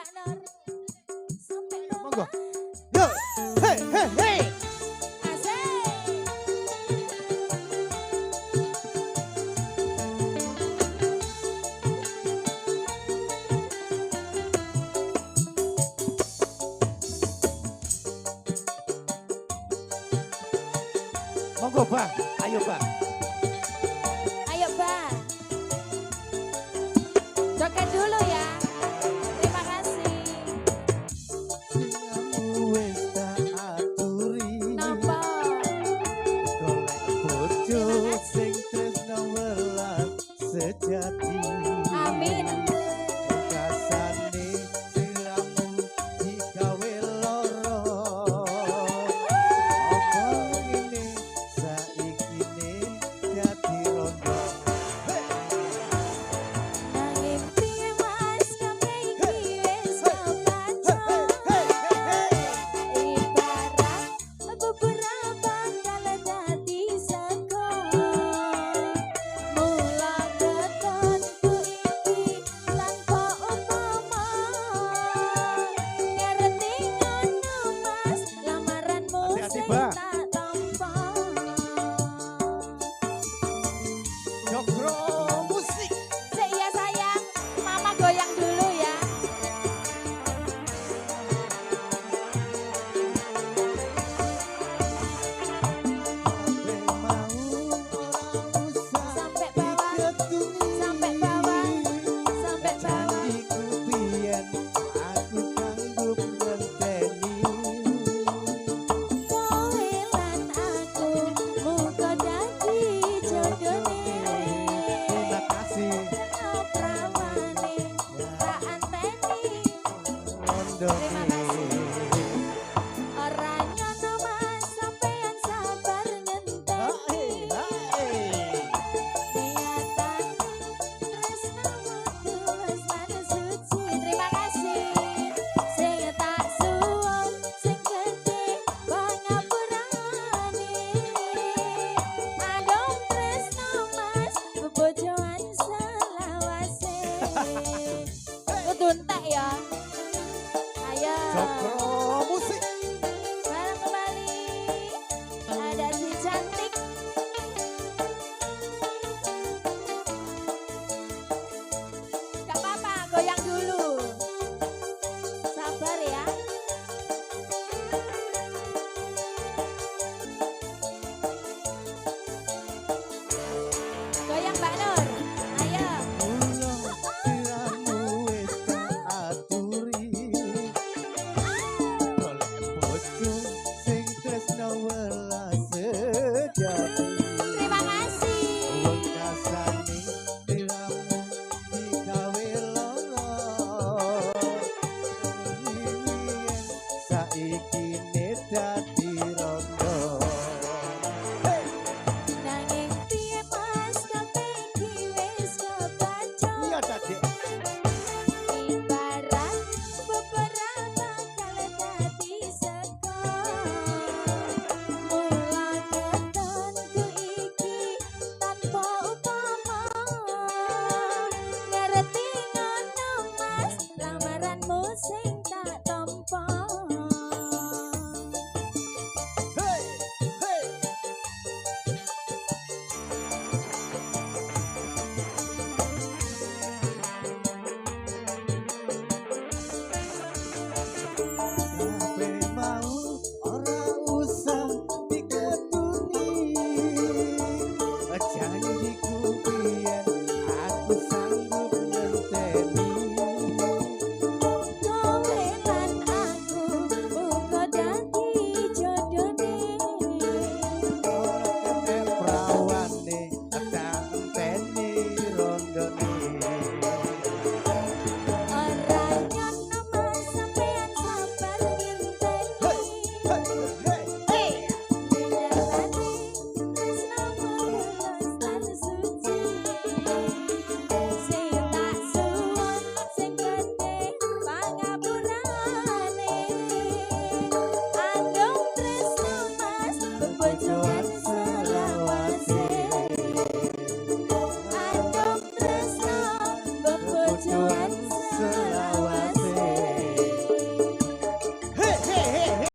Mbak Nur. Sampai Monggo. bawah. Yo. Hei hei hei. Asik. Monggo, Bang. Ayo, Bang. Ayo, Mbak. Joget dulu ya. Terima kasih. Siramu wis tak aturi. Nopo. Golek bojo sing tresno welas sejati. Amin. Kasane siramu digawe loro. Apa ngene saikine dadi rondo. Nanging piye mas kabeh iki wis kepancen. Ibarat beberapa kali dadi sego. Mula ketonku iki tanpa upama. Ngerti ngono mas, lamaranmu Hati-hati, sing Mbak. tak tampa. Jogro musik. Sik ya sayang, mama goyang dulu ya. Sampai bawah, sampai bawah, sampai bawah. Kowe lan aku muga dadi jodone. Prawane tak anteni. Terima kasih. Ora nyono mas sampeyan sabar ngenteni. Niatan tresnamu tulus lan suci. Terima kasih. Sing tak suwun sing gedhe pangapurane. Adom tresno mas bebojoan selawase. Kudu entek ya. Ayo. Barang kembali. Ada si cantik. Gak apa-apa, goyang dulu. Sabar ya. Goyang Mbak Nur. Ayo. Terima kasih. Saiki